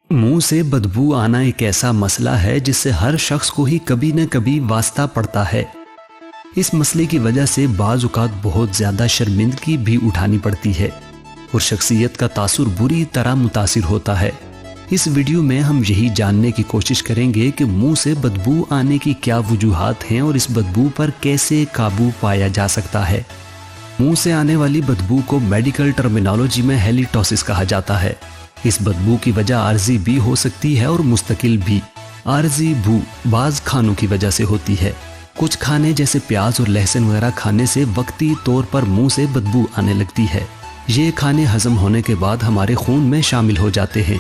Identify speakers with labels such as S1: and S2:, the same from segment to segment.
S1: मुंह से बदबू आना एक ऐसा मसला है जिससे हर शख्स को ही कभी न कभी वास्ता पड़ता है। इस मसले की वजह से बाज़ औक़ात बहुत ज़्यादा शर्मिंदगी भी उठानी पड़ती है और शख्सियत का तासुर बुरी तरह मुतासिर होता है। इस वीडियो में हम यही जानने की कोशिश करेंगे कि मुंह से बदबू आने की क्या वजूहात हैं और इस बदबू पर कैसे काबू पाया जा सकता है। मुंह से आने वाली बदबू को मेडिकल टर्मिनोलॉजी में हैलिटोसिस कहा जाता है। इस बदबू की वजह आर्जी भी हो सकती है और मुस्तकिल भी। आर्जी बू बाज खानों की वजह से होती है। कुछ खाने जैसे प्याज और लहसुन वगैरह खाने से वक्ती तौर पर मुंह से बदबू आने लगती है। ये खाने हजम होने के बाद हमारे खून में शामिल हो जाते हैं।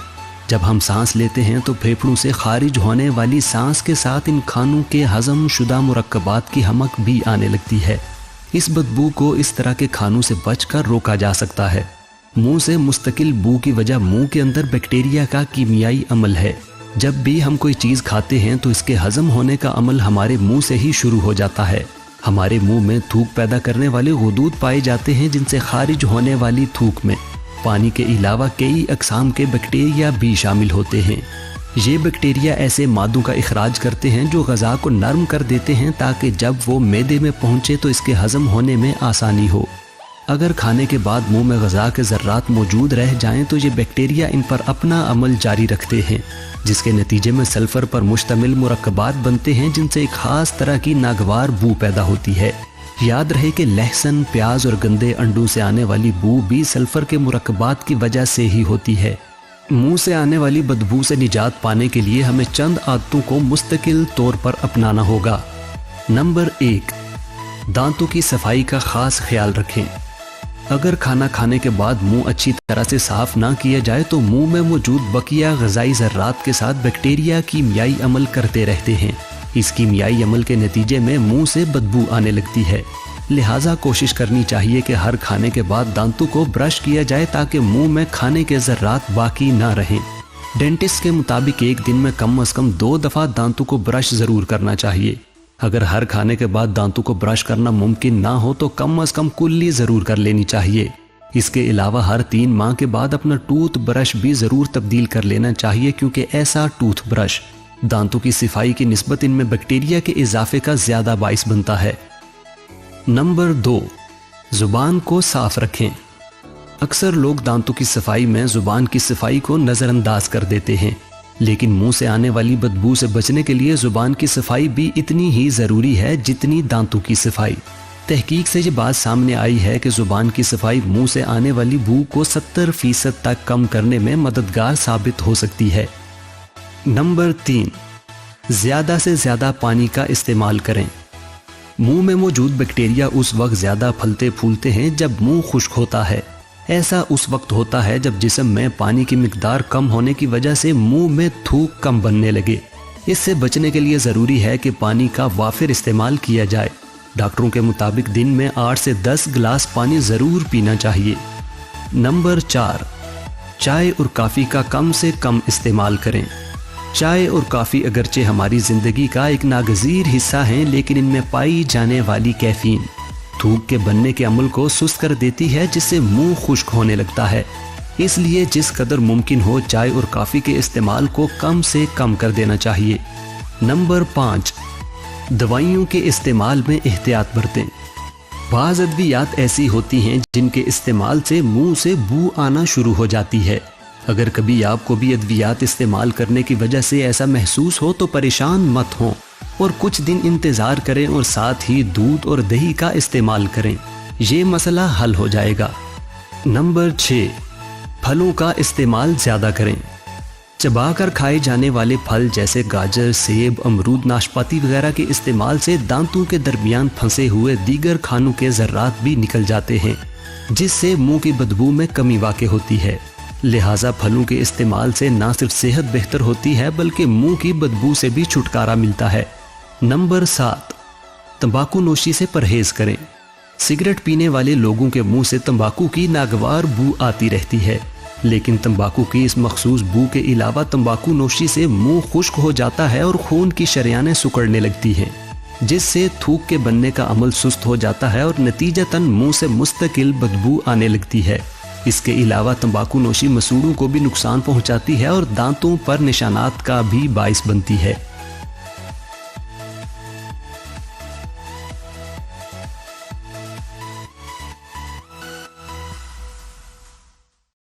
S1: जब हम सांस लेते हैं तो फेफड़ों से खारिज होने वाली सांस के साथ इन खानों के हजम शुदा मुरक्कबात की हमक भी आने लगती है। इस बदबू को इस तरह के खानों से बचकर रोका जा सकता है। मुंह से मुस्तकिल बू की वजह मुंह के अंदर बैक्टीरिया का कीमियाई अमल है। जब भी हम कोई चीज़ खाते हैं तो इसके हजम होने का अमल हमारे मुंह से ही शुरू हो जाता है। हमारे मुंह में थूक पैदा करने वाले गुदूद पाए जाते हैं जिनसे खारिज होने वाली थूक में पानी के अलावा कई अक़साम के बैक्टीरिया भी शामिल होते हैं। ये बैक्टीरिया ऐसे मादों का इखराज करते हैं जो ग़ज़ा को नरम कर देते हैं ताकि जब वो मैदे में पहुँचे तो इसके हजम होने में आसानी हो। अगर खाने के बाद मुंह में ग़ज़ा के ज़र्रात मौजूद रह जाएं तो ये बैक्टीरिया इन पर अपना अमल जारी रखते हैं, जिसके नतीजे में सल्फ़र पर मुश्तमिल मुरक्कबात बनते हैं जिनसे एक ख़ास तरह की नागवार बू पैदा होती है। याद रहे कि लहसुन, प्याज और गंदे अंडों से आने वाली बू भी सल्फ़र के मुरक्कबात की वजह से ही होती है। मुंह से आने वाली बदबू से निजात पाने के लिए हमें चंद आदतों को मुस्तकिल तौर पर अपनाना होगा। नंबर 1, दांतों की सफाई का ख़ास ख्याल रखें। अगर खाना खाने के बाद मुंह अच्छी तरह से साफ ना किया जाए तो मुंह में मौजूद बकिया ग़ज़ाई ज़र्रात के साथ बैक्टीरिया कीमियाई अमल करते रहते हैं। इस कीमियाई अमल के नतीजे में मुंह से बदबू आने लगती है। लिहाजा कोशिश करनी चाहिए कि हर खाने के बाद दांतों को ब्रश किया जाए ताकि मुंह में खाने के ज़र्रात बाकी ना रहें। डेंटिस्ट के मुताबिक एक दिन में कम से कम 2 दफ़ा दांतों को ब्रश ज़रूर करना चाहिए। अगर हर खाने के बाद दांतों को ब्रश करना मुमकिन ना हो तो कम से कम कुल्ली ज़रूर कर लेनी चाहिए। इसके अलावा हर 3 माह के बाद अपना टूथ ब्रश भी ज़रूर तब्दील कर लेना चाहिए, क्योंकि ऐसा टूथ ब्रश दांतों की सफाई की निस्बत इनमें बैक्टीरिया के इजाफे का ज़्यादा बाइस बनता है। नंबर 2, ज़ुबान को साफ रखें। अक्सर लोग दांतों की सफाई में ज़ुबान की सफाई को नज़रअंदाज कर देते हैं, लेकिन मुंह से आने वाली बदबू से बचने के लिए ज़ुबान की सफाई भी इतनी ही ज़रूरी है जितनी दांतों की सफाई। तहकीक से ये बात सामने आई है कि ज़ुबान की सफाई मुंह से आने वाली बू को 70% तक कम करने में मददगार साबित हो सकती है। नंबर 3, ज़्यादा से ज़्यादा पानी का इस्तेमाल करें। मुंह में मौजूद बैक्टीरिया उस वक्त ज़्यादा फलते फूलते हैं जब मुंह खुश्क होता है। ऐसा उस वक्त होता है जब जिस्म में पानी की मिकदार कम होने की वजह से मुंह में थूक कम बनने लगे। इससे बचने के लिए ज़रूरी है कि पानी का वाफिर इस्तेमाल किया जाए। डॉक्टरों के मुताबिक दिन में 8 से 10 गिलास पानी ज़रूर पीना चाहिए। नंबर 4, चाय और काफ़ी का कम से कम इस्तेमाल करें। चाय और काफ़ी अगरचे हमारी ज़िंदगी का एक नागज़ीर हिस्सा हैं, लेकिन इनमें पाई जाने वाली कैफीन थूक के बनने के अमल को सुस्त कर देती है, जिससे मुंह खुश्क होने लगता है। इसलिए जिस कदर मुमकिन हो चाय और काफ़ी के इस्तेमाल को कम से कम कर देना चाहिए। नंबर 5, दवाइयों के इस्तेमाल में एहतियात बरतें। बाज़ अद्वियात ऐसी होती हैं जिनके इस्तेमाल से मुंह से बू आना शुरू हो जाती है। अगर कभी आपको भी अद्वियात इस्तेमाल करने की वजह से ऐसा महसूस हो तो परेशान मत हों और कुछ दिन इंतज़ार करें और साथ ही दूध और दही का इस्तेमाल करें। ये मसला हल हो जाएगा। नंबर 6, फलों का इस्तेमाल ज़्यादा करें। चबाकर खाए जाने वाले फल जैसे गाजर, सेब, अमरूद, नाशपाती वगैरह के इस्तेमाल से दांतों के दरमियान फंसे हुए दीगर खानों के ज़र्रात भी निकल जाते हैं, जिससे मुंह की बदबू में कमी वाक़ होती है। लिहाजा फलों के इस्तेमाल से ना सिर्फ सेहत बेहतर होती है बल्कि मुंह की बदबू से भी छुटकारा मिलता है। नंबर 7, तंबाकू नोशी से परहेज़ करें। सिगरेट पीने वाले लोगों के मुंह से तंबाकू की नागवार बू आती रहती है, लेकिन तंबाकू की इस मखसूस बू के अलावा तंबाकू नोशी से मुंह खुश्क हो जाता है और खून की शरियानें सिकुड़ने लगती हैं, जिससे थूक के बनने का अमल सुस्त हो जाता है और नतीजतन मुंह से मुस्तकिल बदबू आने लगती है। इसके अलावा तंबाकू नोशी मसूड़ों को भी नुकसान पहुंचाती है और दांतों पर निशानात का भी बाइस बनती है।